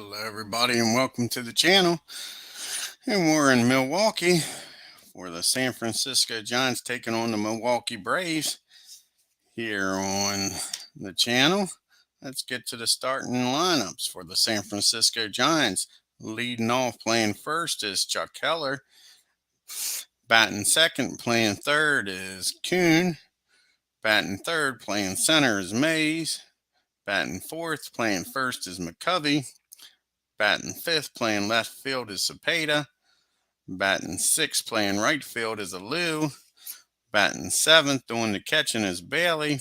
Hello, everybody, and welcome to the channel. And we're in Milwaukee for the San Francisco Giants taking on the Milwaukee Braves here on the channel. Let's get to the starting lineups for the San Francisco Giants. Leading off, playing first, is Chuck Keller. Batting second, playing third, is Kuhn. Batting third, playing center, is Mays. Batting fourth, playing first, is McCovey. Batting fifth, playing left field, is Cepeda. Batting sixth, playing right field, is Alou. Batting seventh, doing the catching, is Bailey.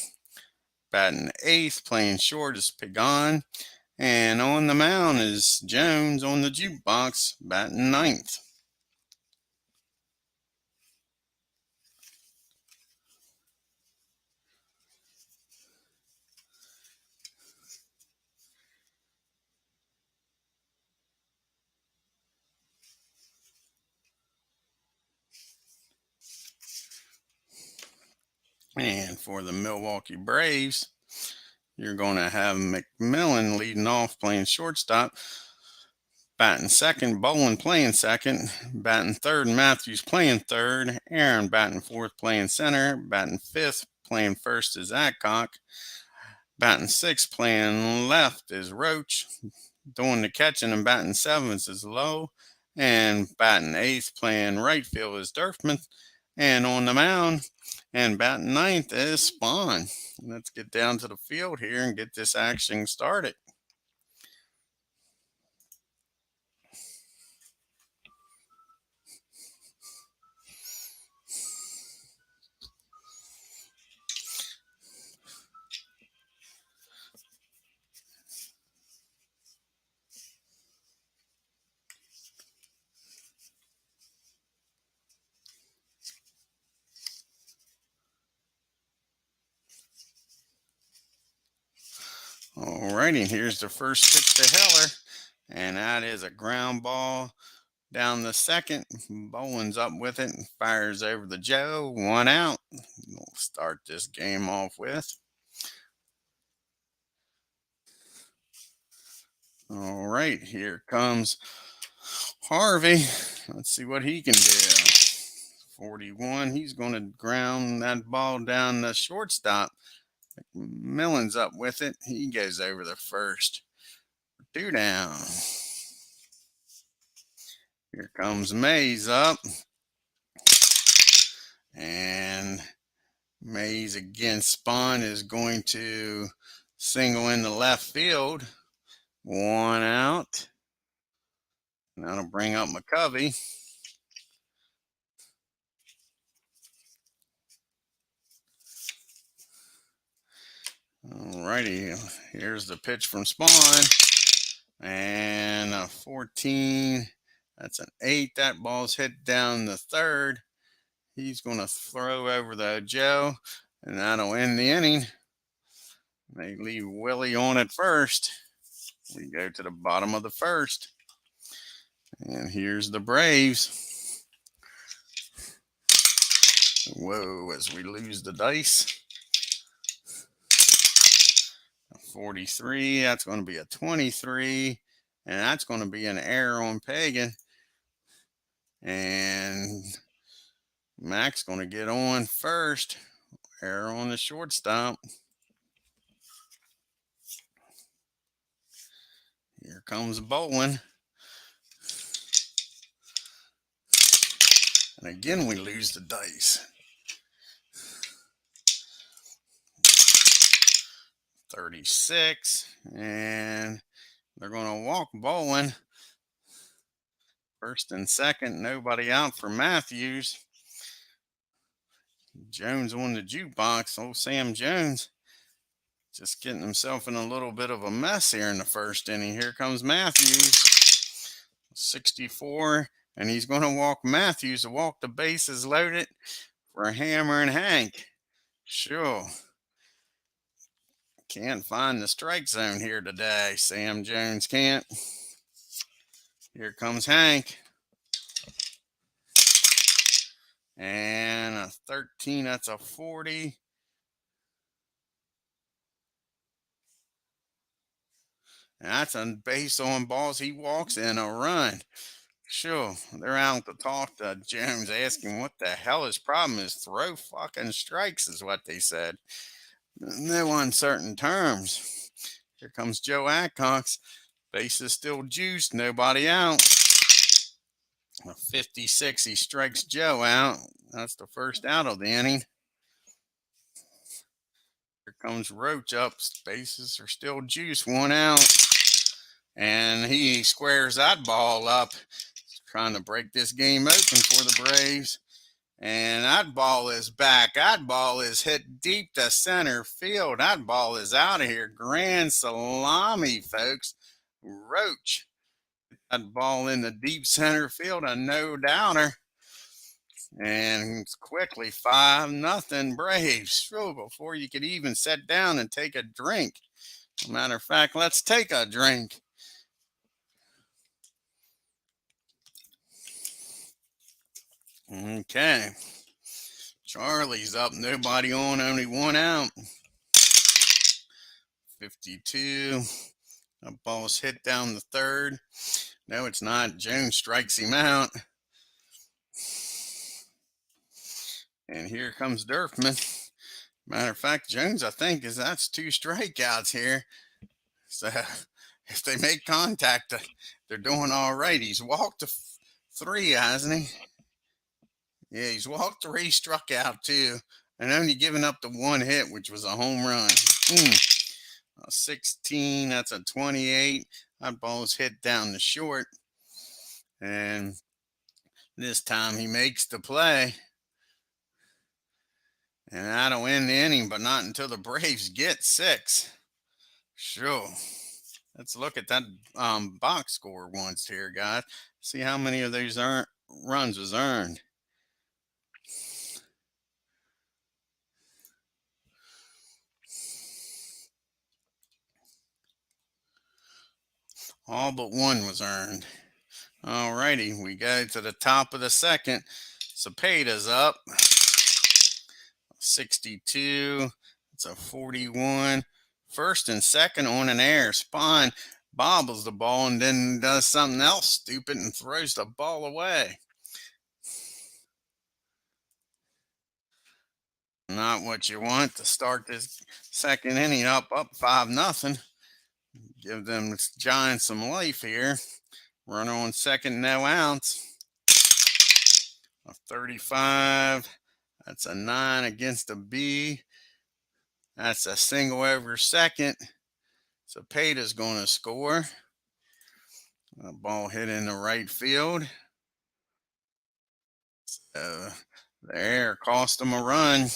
Batting eighth, playing short, is Pagan. And on the mound is Jones on the jukebox, batting ninth. And for the Milwaukee Braves, you're going to have McMillan leading off, playing shortstop. Batting second, Bolin playing second. Batting third, Matthews playing third. Aaron batting fourth, playing center. Batting fifth, playing first, is Adcock. Batting sixth, playing left, is Roach. Doing the catching and batting seventh is Lowe. And batting eighth, playing right field, is Durfman. And on the mound and batting ninth is SPAHN. Let's get down to the field here and get this action started. Alrighty, here's the first pitch to Heller, and that is a ground ball down the second. Bowen's up with it and fires over the Joe. 1 out. We'll start this game off with. All right, here comes Harvey. Let's see what he can do. 41. He's going to ground that ball down the shortstop. McMillan's up with it. He goes over the first. 2 down. Here comes Mays up. And Mays again, SPAHN is going to single in the left field. 1 out. That'll bring up McCovey. Alrighty, here's the pitch from SPAHN. And a 14. That's an 8. That ball's hit down the third. He's going to throw over the Joe, and that'll end the inning. They leave Willie on at first. We go to the bottom of the first. And here's the Braves. Whoa, as we lose the dice. 43, that's going to be a 23. And that's going to be an error on Pagan. And Mac's going to get on first. Error on the shortstop. Here comes Bolin. And again, we lose the dice. 36. And they're going to walk Bolin. First and second, nobody out for Matthews. Jones on the jukebox. Old Sam Jones just getting himself in a little bit of a mess here in the first inning. Here comes Matthews. 64. And he's going to walk Matthews to walk the bases loaded for Hammer and Hank. Sure. Can't find the strike zone here today. Sam Jones can't. Here comes Hank. And a 13, that's a 40. And that's a base on balls. He walks in a run. Sure, they're out to talk to Jones, asking what the hell his problem is. Throw fucking strikes, is what they said. No uncertain terms. Here comes Joe Adcox. Base is still juiced, nobody out. A 56, he strikes Joe out. That's the first out of the inning. Here comes Roach up. Bases are still juiced, one out. And he squares that ball up, trying to break this game open for the Braves. And that ball is back. That ball is hit deep to center field. That ball is out of here. Grand salami, folks. Roach. That ball in the deep center field, a no-doubter. And it's quickly 5-0 Braves. So before you could even sit down and take a drink. As a matter of fact, let's take a drink. Okay. Charlie's up, nobody on, only one out. 52. That ball's hit down the third. No, it's not. Jones strikes him out. And here comes Durfman. Matter of fact, Jones, I think, that's 2 strikeouts here. So if they make contact, they're doing all right. He's walked 3, hasn't he? Yeah, he's walked 3, struck out 2, and only given up the 1 hit, which was a home run. 16, that's a 28. That ball's hit down the short. And this time he makes the play. And that'll end the inning, but not until the Braves get 6. Sure. Let's look at that box score once here, guys. See how many of those runs was earned. All but 1 was earned. All righty, we go to the top of the second. Cepeda's up. 62. It's a 41. First and second on an air. SPAHN bobbles the ball and then does something else stupid and throws the ball away. Not what you want to start this second inning up 5-0. Give them the Giants some life here. Runner on second, no outs. A 35. That's a 9 against a B. That's a single over second. Cepeda's going to score. A ball hit in the right field. So the error cost them a run.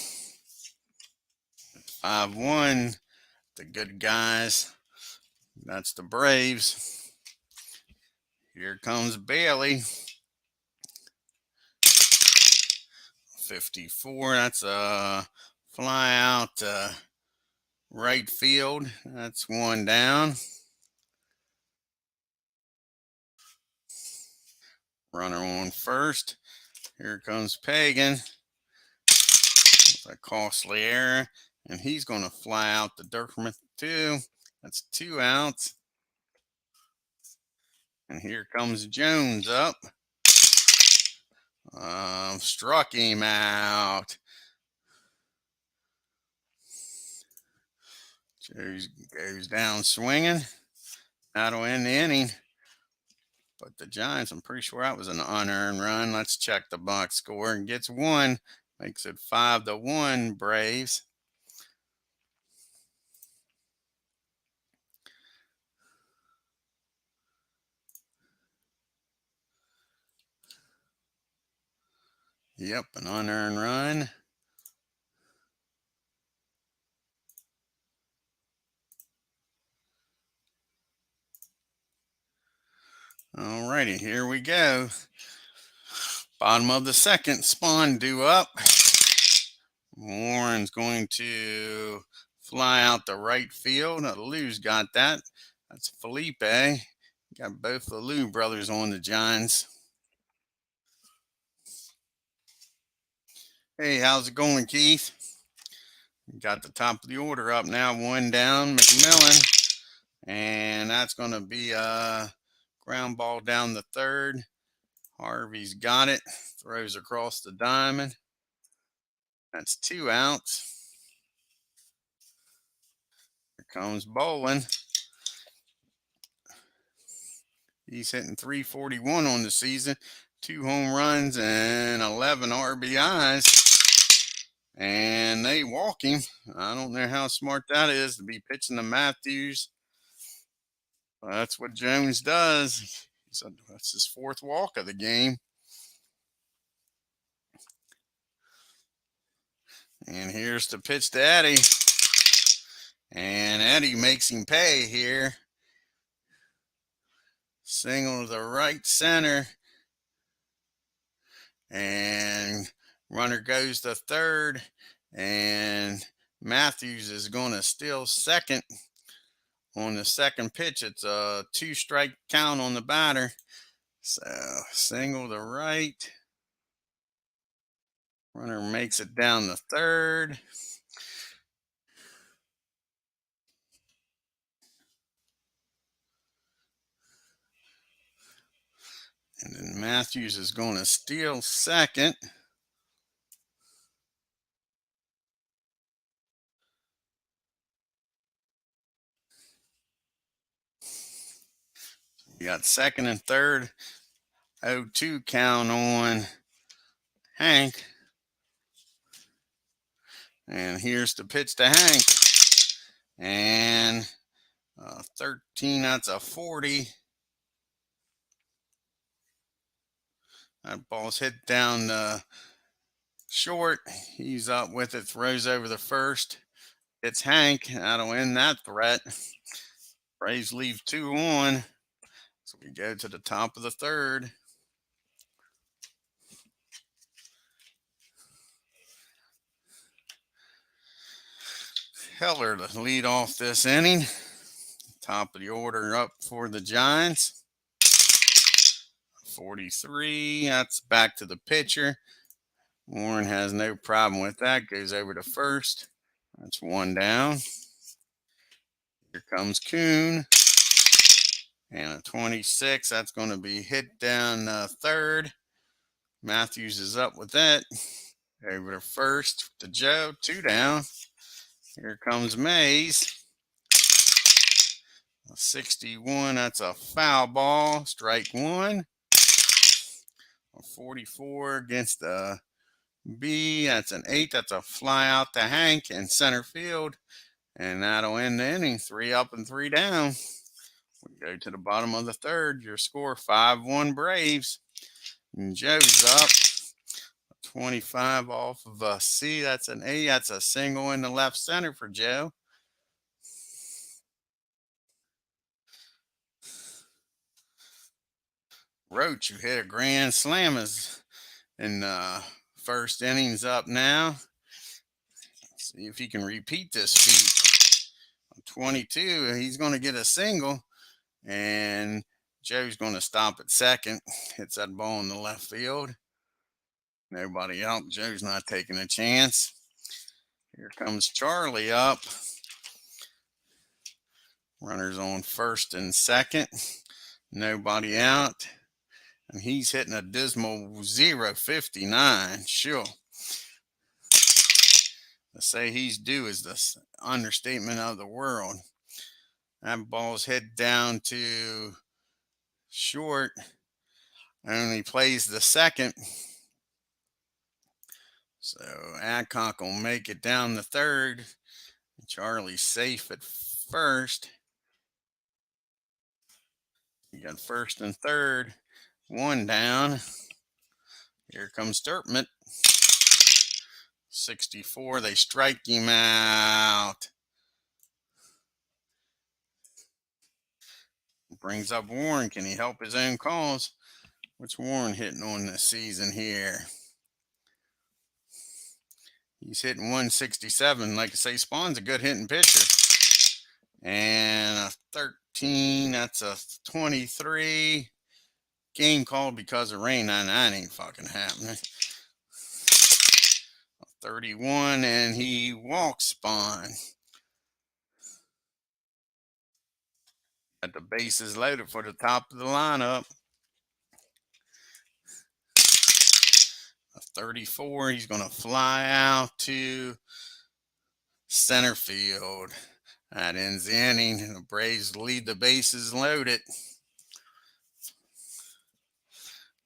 5-1. The good guys. That's the Braves. Here comes Bailey. 54. That's a fly out right field. That's 1 down. Runner on first. Here comes Pagan. A costly error. And he's going to fly out the Durfman 2. That's 2 outs. And here comes Jones up. Struck him out. Jones goes down swinging. That'll end the inning. But the Giants, I'm pretty sure that was an unearned run. Let's check the box score. And gets 1. Makes it 5-1 Braves. Yep, an unearned run. All righty, here we go. Bottom of the second, SPAHN due up. Warren's going to fly out the right field. Lou's got that. That's Felipe. Got both the Lou brothers on the Giants. Hey, how's it going, Keith? Got the top of the order up now. 1 down. McMillan. And that's going to be a ground ball down the third. Harvey's got it. Throws across the diamond. That's 2 outs. Here comes Bowling. He's hitting .341 on the season. 2 home runs and 11 RBIs. And they walk him. I don't know how smart that is to be pitching to Matthews. But that's what Jones does. That's his 4th walk of the game. And here's the pitch to Eddie. And Eddie makes him pay here. Single to the right center. And runner goes to third. And Matthews is going to steal second on the second pitch. It's a 2-strike count on the batter. So single to right. Runner makes it down to third. And then Matthews is going to steal second. You got second and third. 0-2 count on Hank. And here's the pitch to Hank. And 13, that's a 40. That ball's hit down short. He's up with it, throws over the first. It's Hank. That'll end that threat. Braves leave 2 on. So we go to the top of the third. Heller to lead off this inning. Top of the order up for the Giants. 43. That's back to the pitcher. Warren has no problem with that. Goes over to first. That's 1 down. Here comes Kuhn. And a 26. That's going to be hit down third. Matthews is up with that. Over to first to Joe. 2 down. Here comes Mays. 61. That's a foul ball. Strike 1. 44 against the B. That's an 8. That's a fly out to Hank in center field. And that'll end the inning. 3 up and 3 down. We go to the bottom of the third. Your score 5-1 Braves. And Joe's up. 25 off of a C. That's an A. That's a single in the left center for Joe. Roach, who hit a grand slam, is in the first innings up now. See if he can repeat this feat. 22, he's going to get a single, and Joe's going to stop at second. Hits that ball in the left field. Nobody out. Joe's not taking a chance. Here comes Charlie up. Runners on first and second. Nobody out. And he's hitting a dismal 0.59. Sure. To say he's due is the understatement of the world. That ball's hit down to short. Only plays the second. So Adcock will make it down the third. Charlie's safe at first. You got first and third. 1 down. Here comes Sturtman. 64. They strike him out. Brings up Warren. Can he help his own cause? What's Warren hitting on this season here? He's hitting 167. Like I say, Spahn's a good hitting pitcher. And a 13. That's a 23. Game called because of rain. That ain't fucking happening. 31, and he walks Spahn. Got the bases loaded for the top of the lineup. A 34. He's going to fly out to center field. That ends the inning. The Braves lead the bases loaded.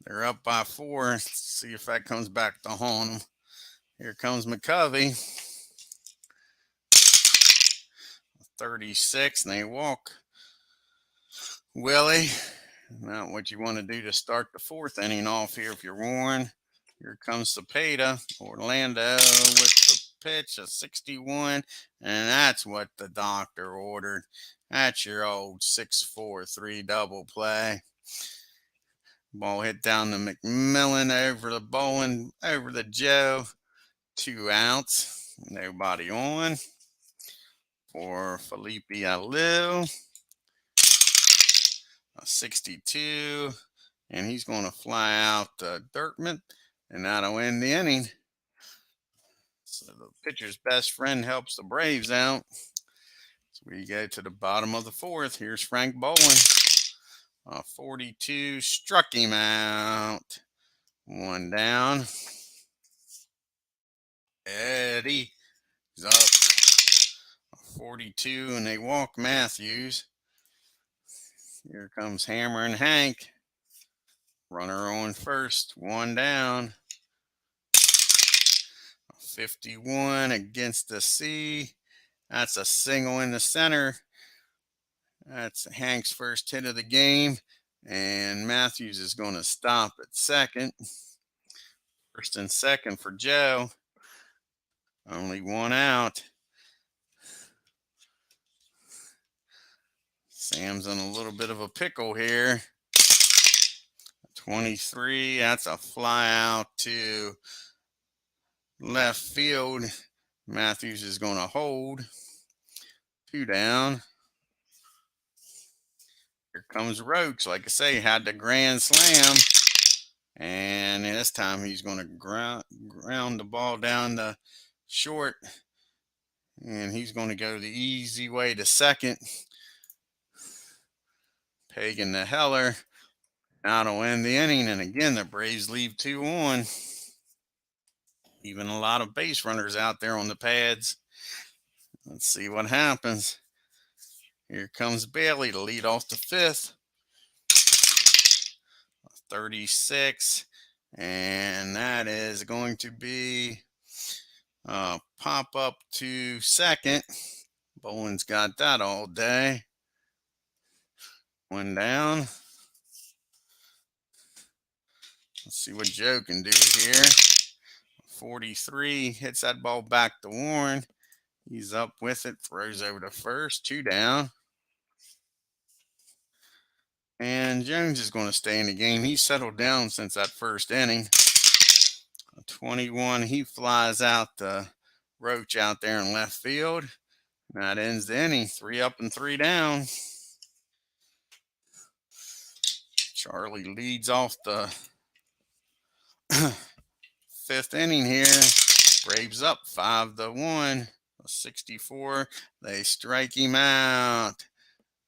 They're up by 4. Let's see if that comes back to haunt them. Here comes McCovey. 36, and they walk Willie. Not what you want to do to start the 4th inning off here if you're Warren. Here comes Cepeda. Orlando with the pitch, a 61, and that's what the doctor ordered. That's your old 6-4-3 double play. Ball hit down to McMillan, over the Bowen, over the Joe. 2 outs. Nobody on for Felipe Alou. A 62, and he's going to fly out Dirkman, and that'll end the inning. So the pitcher's best friend helps the Braves out. So we go to the bottom of the 4th. Here's Frank Bowen. 42, struck him out. 1 down. Eddie is up. 42, and they walk Matthews. Here comes Hammer and Hank. Runner on first, 1 down. 51 against the C. That's a single in the center. That's Hank's first hit of the game. And Matthews is going to stop at second. First and second for Joe. Only 1 out. Sam's in a little bit of a pickle here. 23. That's a fly out to left field. Matthews is going to hold. 2 down. Here comes Roach. Like I say, had the grand slam. And this time he's going to ground the ball down the short. And he's going to go the easy way to second. Pagan the Heller. That'll end the inning. And again, the Braves leave 2 on. Even a lot of base runners out there on the pads. Let's see what happens. Here comes Bailey to lead off the 5th. 36. And that is going to be pop up to second. Bowen's got that all day. 1 down. Let's see what Joe can do here. 43 hits that ball back to Warren. He's up with it, throws over to first. 2 down. And Jones is going to stay in the game. He's settled down since that first inning. 21, he flies out the Roach out there in left field. And that ends the inning. 3 up and 3 down. Charlie leads off the 5th inning here. Braves up 5-1. 64. They strike him out.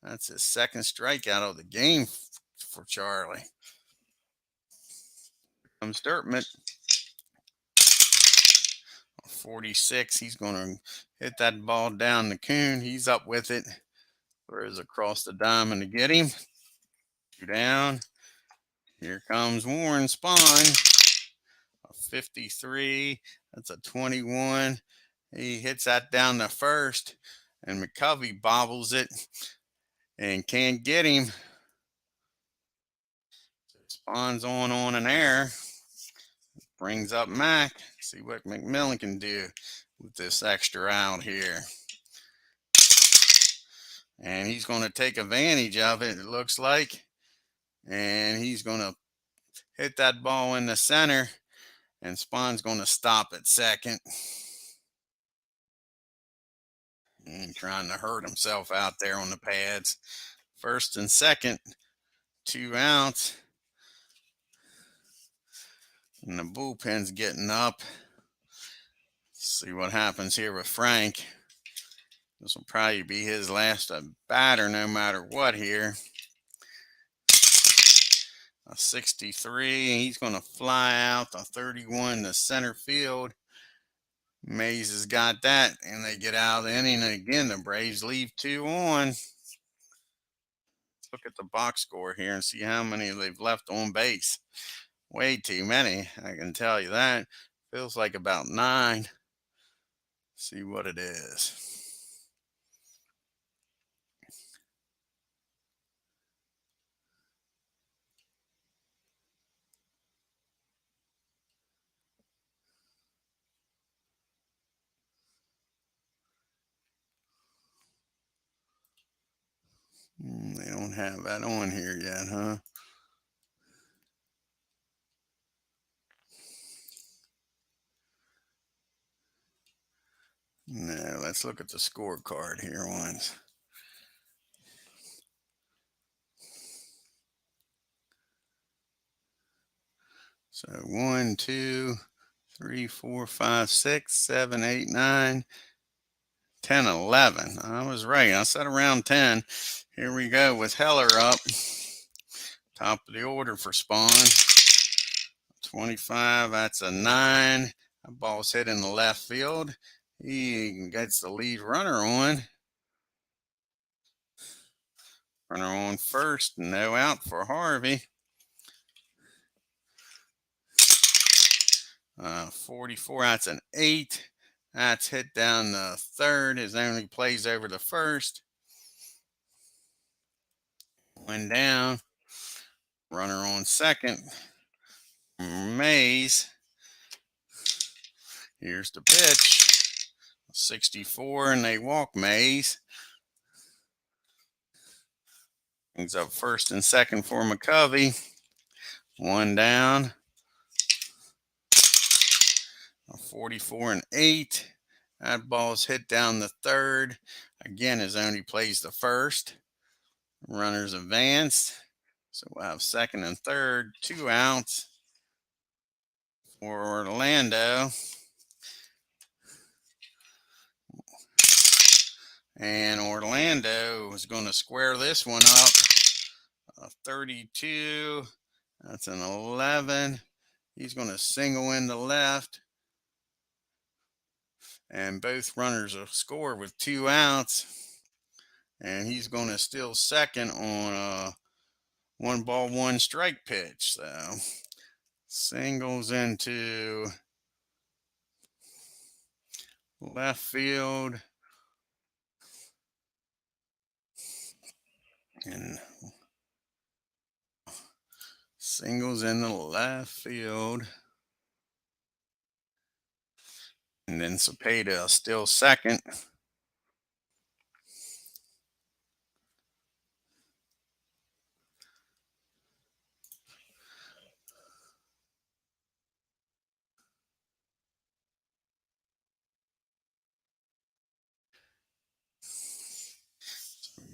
That's his 2nd strikeout of the game for Charlie. Comes Dirtman. 46. He's going to hit that ball down the Coon. He's up with it. Throws across the diamond to get him. 2 down. Here comes Warren Spahn. 53. That's a 21. He hits that down the first. And McCovey bobbles it and can't get him. Spawn's on an air. Brings up Mac. See what McMillan can do with this extra out here. And he's going to take advantage of it, it looks like. And he's going to hit that ball in the center. And Spawn's going to stop at second. And trying to hurt himself out there on the pads. First and second, 2 outs. And the bullpen's getting up. See what happens here with Frank. This will probably be his last batter no matter what here. A 63. He's going to fly out the 31 to center field. Mays has got that, and they get out of the inning. And again, the Braves leave 2 on. Let's look at the box score here and see how many they've left on base. Way too many, I can tell you that. Feels like about 9. See what it is. They don't have that on here yet, huh? No, let's look at the scorecard here once. So 1, 2, 3, 4, 5, 6, 7, 8, 9, 10, 11. I was right. I said around 10. Here we go with Heller up. Top of the order for Spawn. 25, that's a 9. That ball's hit in the left field. He gets the lead runner on. Runner on first, no out for Harvey. 44, that's an 8. That's hit down the third. His only plays over the first. 1 down. Runner on second. Mays. Here's the pitch. 64, and they walk Mays. Brings up first and second for McCovey. 1 down. 44 and 8. That ball's hit down the third. Again, his only plays the first. Runners advanced. So we'll have second and third, 2 outs for Orlando. And Orlando is going to square this one up. 32. That's an 11. He's going to single in the left. And both runners will score with 2 outs. And he's going to steal second on a 1 ball, 1 strike pitch. So singles into left field. And singles in the left field. And then Cepeda still second.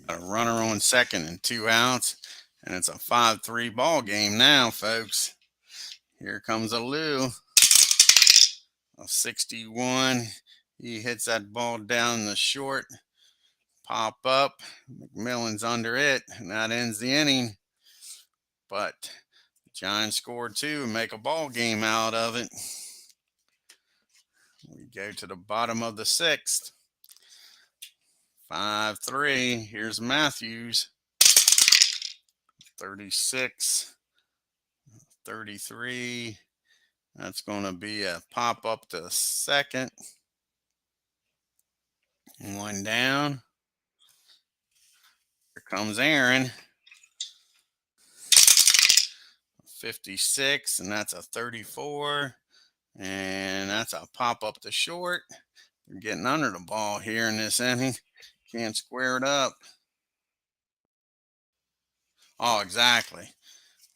Got a runner on second and 2 outs. And it's a 5-3 ball game now, folks. Here comes a Lou. A 61. He hits that ball down the short. Pop up. McMillan's under it. And that ends the inning. But the Giants scored 2 and make a ball game out of it. We go to the bottom of the 6th. 5-3. Here's Matthews. 36. 33. That's going to be a pop up to second. 1 down. Here comes Aaron. 56, and that's a 34. And that's a pop up to short. They're getting under the ball here in this inning. Can't square it up. Oh, exactly.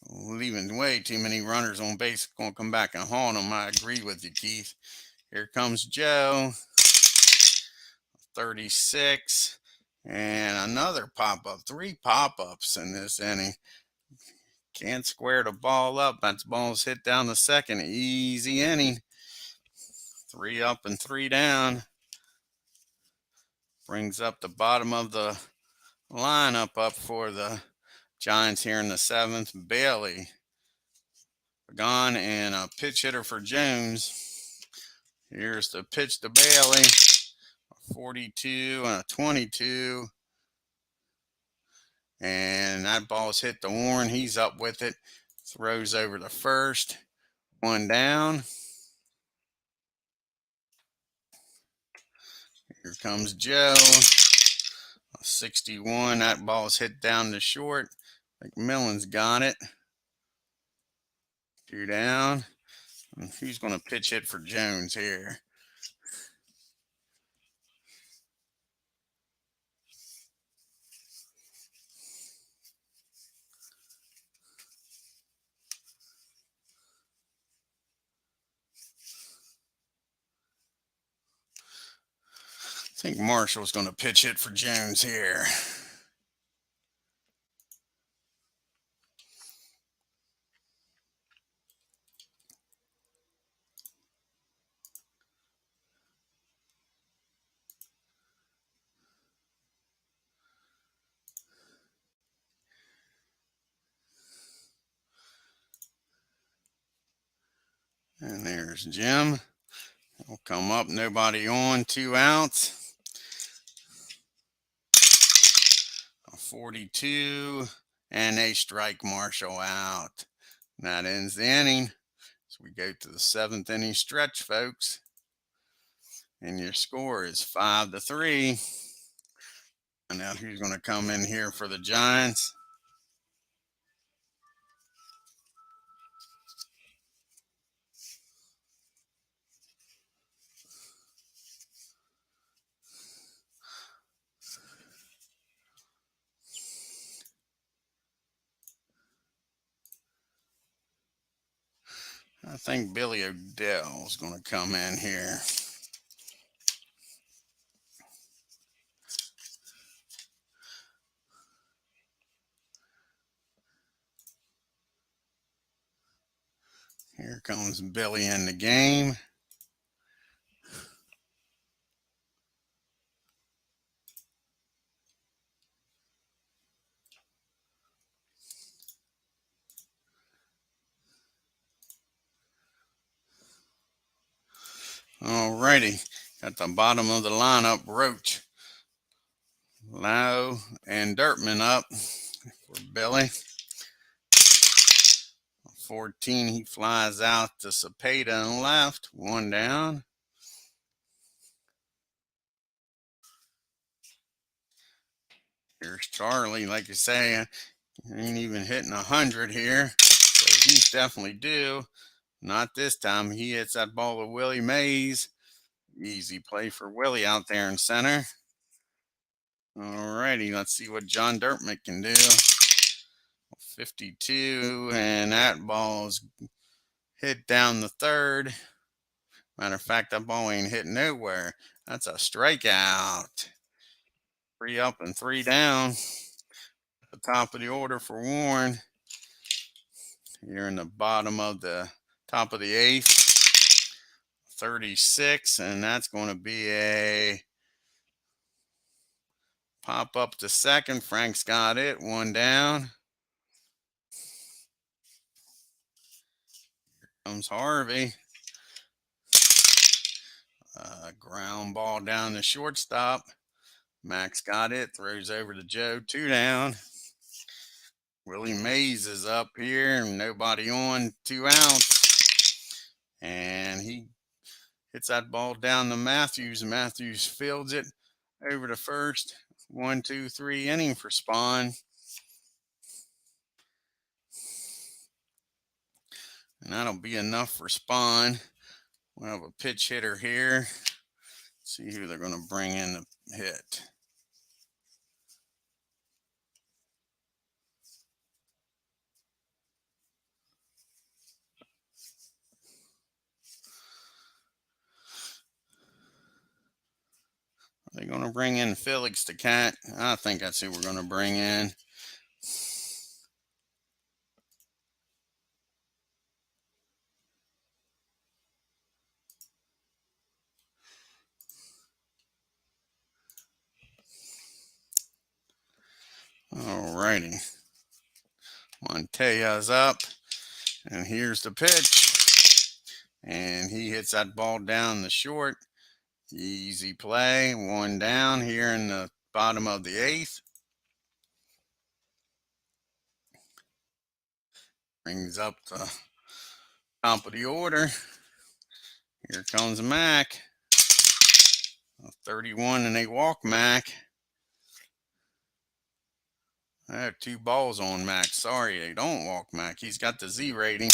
Leaving way too many runners on base. Going to come back and haunt them. I agree with you, Keith. Here comes Joe. 36. And another pop-up. 3 pop-ups in this inning. Can't square the ball up. That ball's hit down the second. Easy inning. 3 up and 3 down. Brings up the bottom of the lineup up for the Giants here in the 7th. Bailey gone, and a pitch hitter for Jones. Here's the pitch to Bailey. A 42 and a 22. And that ball's hit the Warren. He's up with it. Throws over to first. One down. Here comes Joe. A 61. That ball's hit down to short. McMillan's got it. 2 down. And who's going to pitch hit for Jones here? I think Marshall's going to pitch hit for Jones here. And there's Jim. He'll come up, nobody on, 2 outs. A 42, and they strike Marshall out. And that ends the inning. So we go to the 7th inning stretch, folks. And your score is 5-3. And now who's going to come in here for the Giants? I think Billy Odell is going to come in here. Here comes Billy in the game. Alrighty, at the bottom of the lineup, Roach, Lau, and Dirtman up for Billy. 14, he flies out to Cepeda and left, 1 down. Here's Charlie, like you say, he ain't even hitting 100 here, so he's definitely due. Not this time. He hits that ball to Willie Mays. Easy play for Willie out there in center. Alrighty, let's see what John Dirtman can do. 52, and that ball's hit down the third. Matter of fact, that ball ain't hit nowhere. That's a strikeout. 3 up and 3 down. At the top of the order for Warren. Here in the bottom of the top of the 8th. 36, and that's going to be a pop up to second. Frank's got it. 1 down. Here comes Harvey. Ground ball down the shortstop. Max got it. Throws over to Joe. 2 down. Willie Mays is up here. Nobody on. 2 outs. And he hits that ball down to Matthews. Matthews fields it over to first. 1, 2, 3 inning for Spahn. And that'll be enough for Spahn. We'll have a pitch hitter here. See who they're going to bring in to hit. Are they going to bring in Felix the Cat? I think that's who we're going to bring in. righty. Montea's up, and here's the pitch. And he hits that ball down the short. Easy play. One down here in the bottom of the 8th. Brings up the top of the order. Here comes Mac. 31 and they walk Mac. I have 2 balls on Mac. Sorry, they don't walk Mac. He's got the Z rating.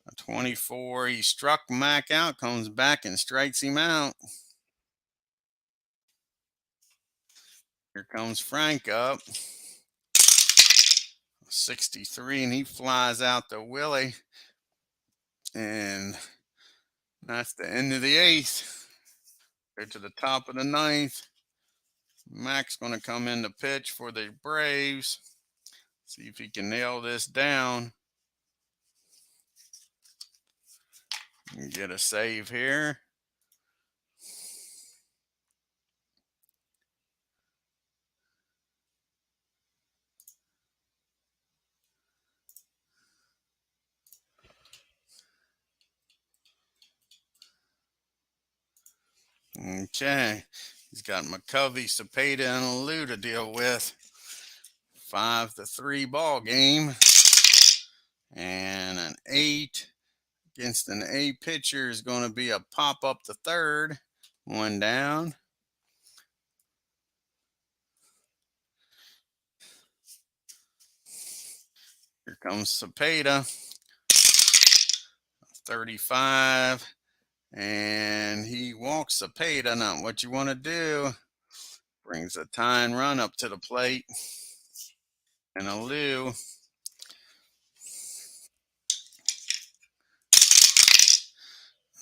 A 24. He struck Mac out, comes back and strikes him out. Here comes Frank up. 63, and he flies out to Willie. And that's the end of the 8th. Go to the top of the 9th. Mac's going to come in to pitch for the Braves. See if he can nail this down. And get a save here. Okay. He's got McCovey, Cepeda, and Lou to deal with. 5-3 ball game. And an 8 against an A pitcher is going to be a pop up the 3rd. 1 down. Here comes Cepeda. 35. And he walks Cepeda. Not what you want to do. Brings a tying run up to the plate. And a Lou.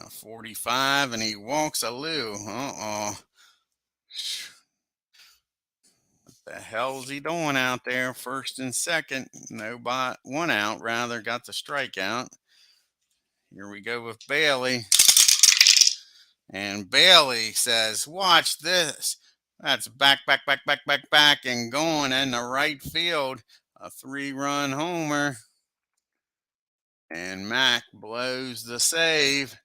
A 45, and he walks a Lou. Uh-oh. What the hell's he doing out there? 1st and 2nd. Nobody, 1 out, rather, got the strikeout. Here we go with Bailey. And Bailey says, watch this. That's back, and going in the right field. A 3-run homer. And Mac blows the save.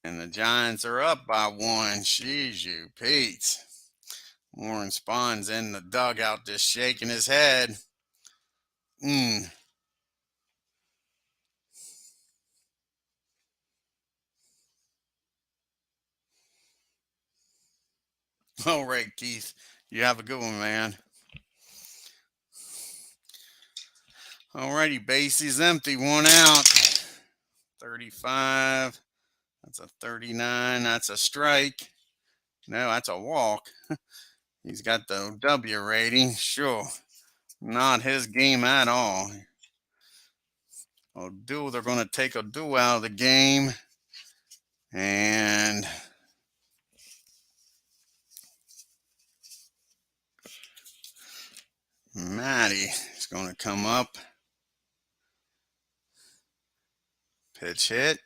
And the Giants are up by 1. Jeez, you Pete. Warren Spahn's in the dugout just shaking his head. All right, Keith. You have a good one, man. All righty, base is empty. 1 out. 35. That's a 39. That's a strike. No, that's a walk. He's got the W rating. Sure. Not his game at all. They're going to take a duel out of the game. And Matty is going to come up. Pitch hit.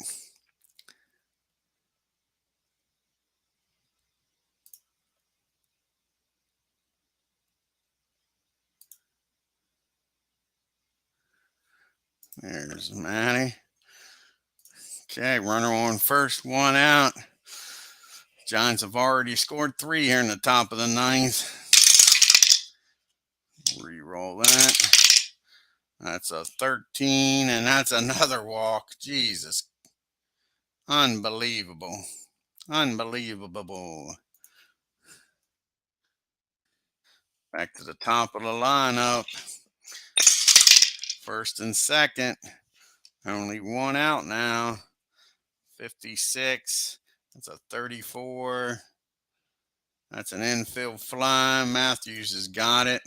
There's Matty. Okay, runner on first, 1 out. Giants have already scored 3 here in the top of the 9th. Re-roll that. That's a 13, and that's another walk. Jesus. Unbelievable. Unbelievable. Back to the top of the lineup. 1st and 2nd. Only 1 out now. 56. That's a 34. That's an infield fly. Matthews has got it.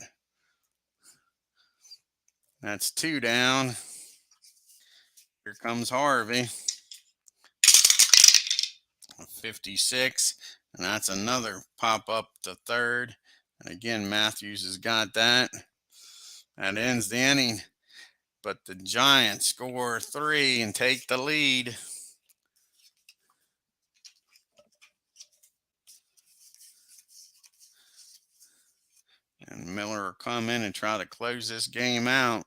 That's 2 down. Here comes Harvey. 56. And that's another pop up to 3rd. And again, Matthews has got that. That ends the inning. But the Giants score 3 and take the lead. And Miller will come in and try to close this game out.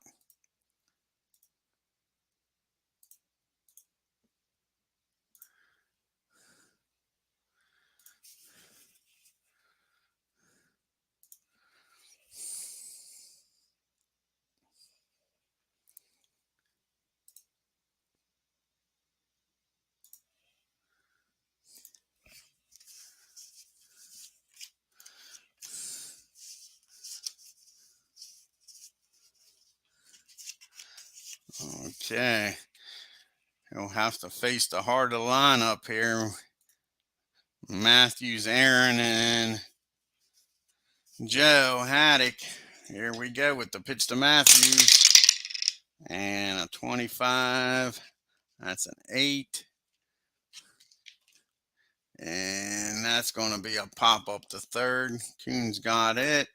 Okay. He'll have to face the heart of the lineup here. Matthews, Aaron, and Joe Haddock. Here we go with the pitch to Matthews. And a 25. That's an 8. And that's going to be a pop up to third. Coons got it.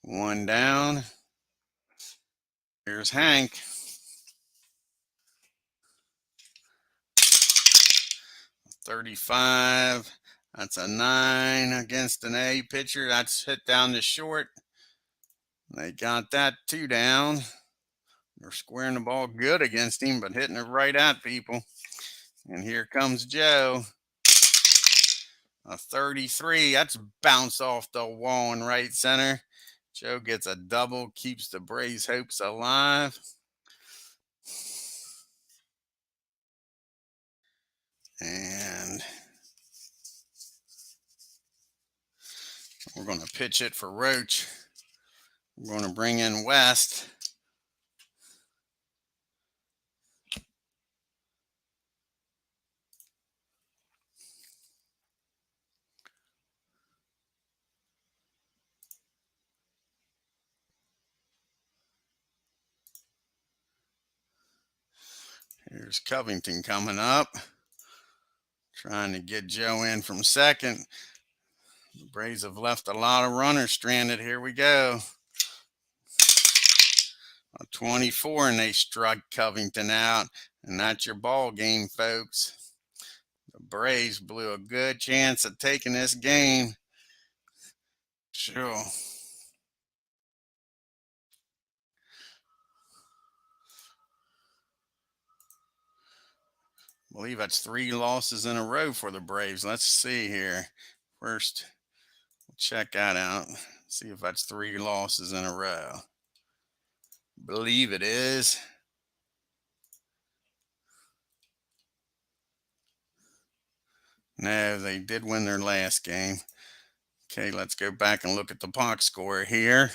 1 down. Here's Hank. 35. That's a 9 against an A pitcher. That's hit down to short. They got that 2 down. They're squaring the ball good against him, but hitting it right at people. And here comes Joe. A 33. That's bounced off the wall in right center. Joe gets a double, keeps the Braves' hopes alive. And we're going to pitch it for Roach. We're going to bring in West. Here's Covington coming up, trying to get Joe in from second. The Braves have left a lot of runners stranded. Here we go. A 24, and they struck Covington out. And that's your ball game, folks. The Braves blew a good chance of taking this game. Sure. I believe that's 3 losses in a row for the Braves. Let's see here. First, we'll check that out. See if that's 3 losses in a row. Believe it is. No, they did win their last game. Okay, let's go back and look at the box score here.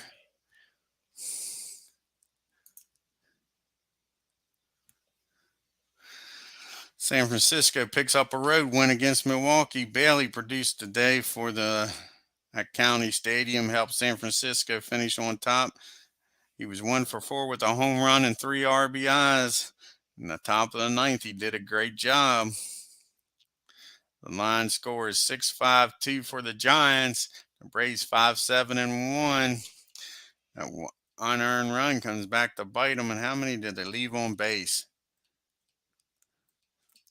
San Francisco picks up a road win against Milwaukee. Bailey produced today for at County Stadium, helped San Francisco finish on top. He was 1 for 4 with a home run and 3 RBIs. In the top of the 9th, he did a great job. The line score is 6-5-2 for the Giants. The Braves 5-7-1. That unearned run comes back to bite them. And how many did they leave on base?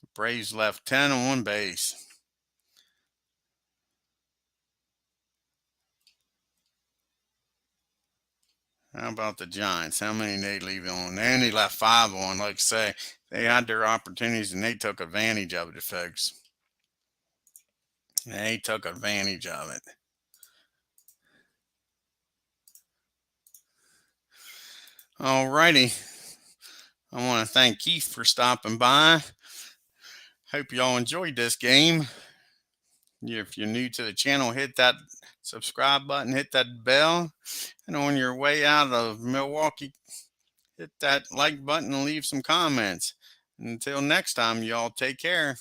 The Braves left 10 on base. How about the Giants? How many did they leave on? They only left 5 on. Like I say, they had their opportunities and they took advantage of it, folks. They took advantage of it. All righty. I want to thank Keith for stopping by. Hope you all enjoyed this game. If you're new to the channel, hit that subscribe button, hit that bell. And on your way out of Milwaukee, hit that like button and leave some comments. Until next time, y'all take care.